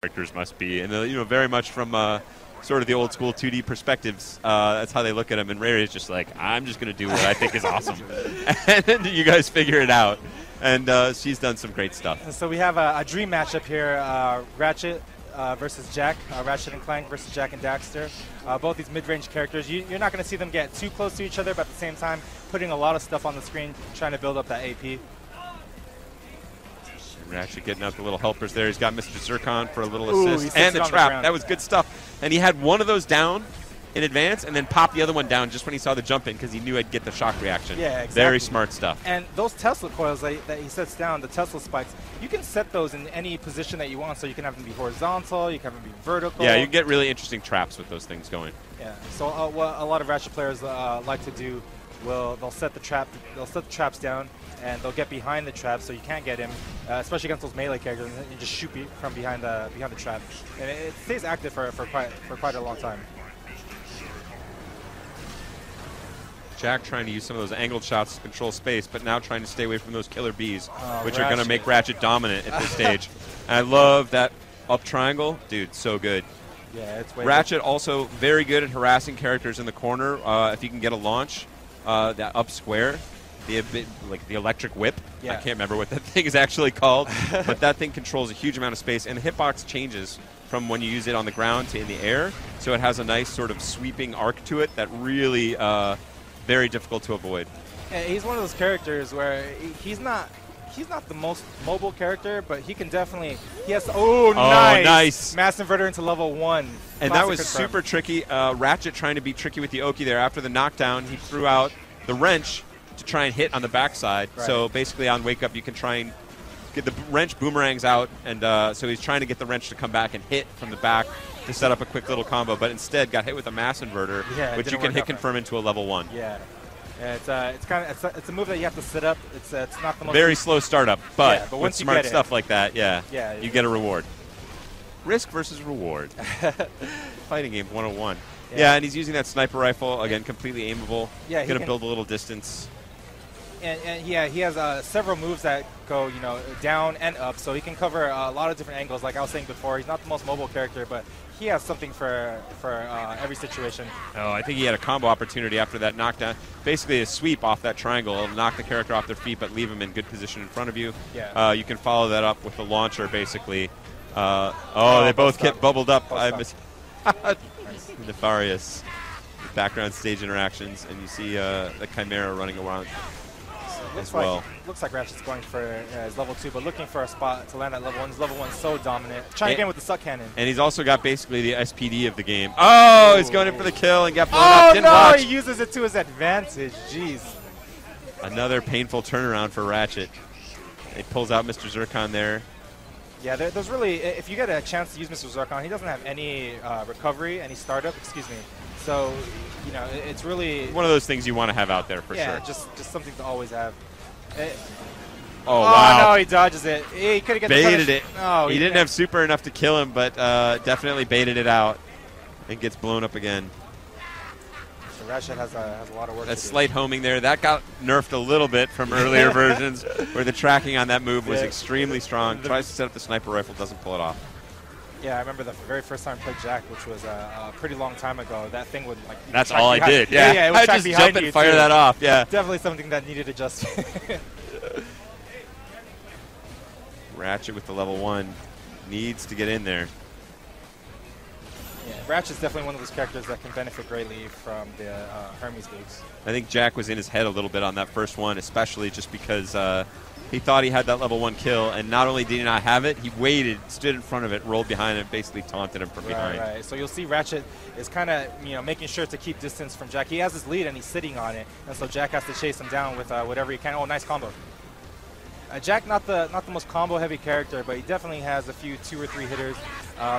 characters must be, and very much from sort of the old school 2D perspectives. That's how they look at him. And Rary is just like, I'm just going to do what I think is awesome, and then you guys figure it out. And she's done some great stuff. And so we have a dream matchup here: Ratchet versus Jak, Ratchet and Clank versus Jak and Daxter. Both these mid-range characters. You're not going to see them get too close to each other, but at the same time, putting a lot of stuff on the screen, trying to build up that AP. Ratchet getting out the little helpers there. He's got Mr. Zircon for a little assist. And the on trap. That was good stuff. And he had one of those down in advance and then popped the other one down just when he saw the jump in because he knew I'd get the shock reaction. Yeah, exactly. Very smart stuff. And those Tesla coils that he sets down, the Tesla spikes, you can set those in any position that you want. So you can have them be horizontal, you can have them be vertical. Yeah, you can get really interesting traps with those things going. Yeah. So what a lot of Ratchet players like to do, they'll set the traps down, and they'll get behind the trap so you can't get him, especially against those melee characters, and you just shoot from behind the trap. And it stays active for quite a long time. Jak trying to use some of those angled shots to control space, but now trying to stay away from those killer bees, which are going to make Ratchet dominant at this stage. And I love that up triangle. Dude, so good. Yeah, it's way Ratchet also very good at harassing characters in the corner. If you can get a launch, that up square, the electric whip. Yeah. I can't remember what that thing is actually called, but that thing controls a huge amount of space, and the hitbox changes from when you use it on the ground to in the air, so it has a nice sort of sweeping arc to it that really very difficult to avoid. Yeah, he's one of those characters where he's not the most mobile character, but he can definitely. He has. Nice mass inverter into level 1. And that was super tricky. Ratchet trying to be tricky with the Oki there. After the knockdown, he threw out the wrench to try and hit on the backside. Right. So basically on wake up, you can try and get the wrench boomerangs out, and so he's trying to get the wrench to come back and hit from the back to set up a quick little combo, but instead got hit with a mass inverter, which you can hit confirm into a level 1. Yeah. Yeah, it's a move that you have to set up. It's not the most very slow startup, but once with smart stuff like that, yeah, you get a reward. Risk versus reward. Fighting game 101. Yeah, and he's using that sniper rifle again, completely aimable. Yeah, going to build a little distance. And he has several moves that go down and up, so he can cover a lot of different angles. Like I was saying before, he's not the most mobile character, but he has something for every situation. Oh, I think he had a combo opportunity after that knockdown. Basically a sweep off that triangle. It'll knock the character off their feet, but leave them in good position in front of you. Yeah. You can follow that up with the launcher, basically. They both get bubbled up. Nefarious. Background stage interactions, and you see the Chimera running around. Looks like Ratchet's going for his level 2, but looking for a spot to land at level 1. His level 1's so dominant. Trying again with the suck cannon. And he's also got basically the SPD of the game. Oh, he's going in for the kill and got blown up. Didn't watch. He uses it to his advantage. Jeez. Another painful turnaround for Ratchet. He pulls out Mr. Zircon there. Yeah, there's really, if you get a chance to use Mr. Zircon, he doesn't have any recovery, any startup, excuse me. So, it's really one of those things you want to have out there for sure. Yeah, just something to always have. Oh, wow. No, he dodges it. He could have baited it. No, he didn't have super enough to kill him, but definitely baited it out and gets blown up again. So Ratchet has a lot of work to do. That slight homing there, that got nerfed a little bit from earlier versions where the tracking on that move was extremely strong. Tries to set up the sniper rifle, doesn't pull it off. Yeah, I remember the very first time I played Jak, which was a pretty long time ago. That thing would That's all I did. Yeah, it would I just jump and fire that off. Yeah, definitely something that needed adjustment. Ratchet with the level 1 needs to get in there. Yeah, Ratchet's definitely one of those characters that can benefit greatly from the Hermes moves. I think Jak was in his head a little bit on that first one, especially just because he thought he had that level 1 kill, and not only did he not have it, he waited, stood in front of it, rolled behind it, basically taunted him from behind. Right. So you'll see Ratchet is kind of making sure to keep distance from Jak. He has his lead and he's sitting on it, and so Jak has to chase him down with whatever he can. Oh, nice combo. Jak not the most combo heavy character, but he definitely has a few 2 or 3 hitters.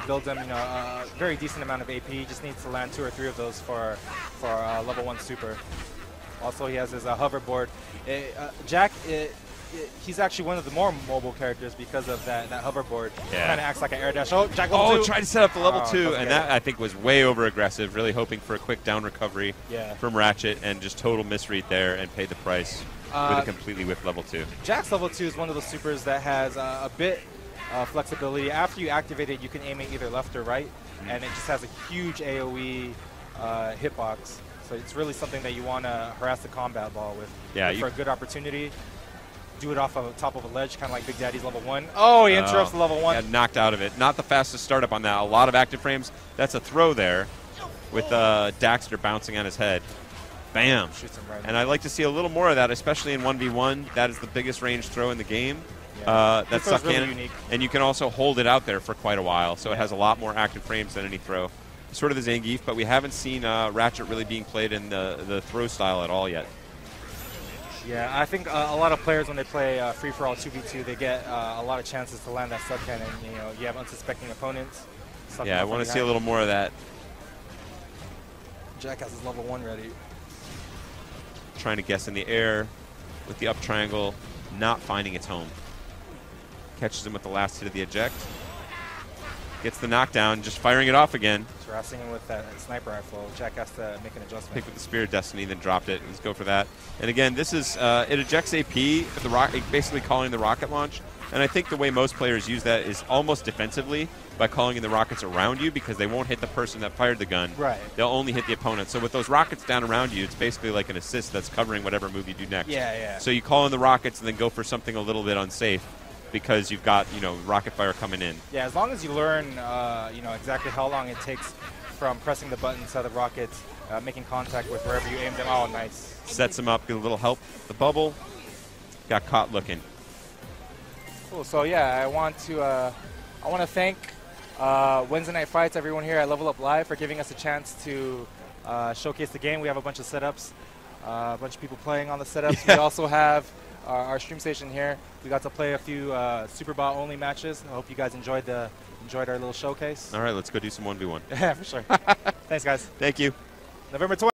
Builds him a very decent amount of AP. He just needs to land 2 or 3 of those for level 1 super. Also, he has his hoverboard. Jak. He's actually one of the more mobile characters because of that hoverboard. Yeah. Kind of acts like an air dash. Oh, Jak level 2. Tried to set up the level 2, and that I think was way over aggressive, really hoping for a quick down recovery from Ratchet, and just total misread there and paid the price with a completely whipped level 2. Jak's level 2 is one of those supers that has a bit flexibility. After you activate it, you can aim it either left or right, and it just has a huge AoE hitbox. So it's really something that you want to harass the combat ball with. Yeah, for a good opportunity. Do it off of the top of a ledge, kind of like Big Daddy's level 1. Oh, he interrupts the level 1. Got knocked out of it. Not the fastest startup on that. A lot of active frames. That's a throw there with Daxter bouncing on his head. Bam. Shoots him right. And I like to see a little more of that, especially in 1v1. That is the biggest range throw in the game. Yeah. That's really cannon. unique. And you can also hold it out there for quite a while, so it has a lot more active frames than any throw. Sort of the Zangief, but we haven't seen Ratchet really being played in the throw style at all yet. Yeah, I think a lot of players, when they play free-for-all 2v2, they get a lot of chances to land that sub-cannon. You know, you have unsuspecting opponents. Yeah, I want to see a little more of that. Jak has his level 1 ready. Trying to guess in the air with the up triangle, not finding its home. Catches him with the last hit of the eject. Gets the knockdown, just firing it off again. Harassing him with that sniper rifle. Jak has to make an adjustment. Picked with the Spear of Destiny, then dropped it. Let's go for that. And again, this is it ejects AP, with the basically calling the rocket launch. And I think the way most players use that is almost defensively by calling in the rockets around you, because they won't hit the person that fired the gun. Right. They'll only hit the opponent. So with those rockets down around you, it's basically like an assist that's covering whatever move you do next. Yeah, yeah. So you call in the rockets and then go for something a little bit unsafe, because you've got, you know, rocket fire coming in. Yeah, as long as you learn, you know, exactly how long it takes from pressing the button to the rockets, making contact with wherever you aim them. Oh, nice. Sets him up, get a little help. The bubble got caught looking. Cool. So yeah, I want to thank Wednesday Night Fights, everyone here at Level Up Live, for giving us a chance to showcase the game. We have a bunch of setups, a bunch of people playing on the setups. Yeah. We also have our stream station here. We got to play a few Superbot only matches. I hope you guys enjoyed our little showcase. All right, let's go do some 1v1. Yeah, for sure. Thanks, guys. Thank you. November 20th.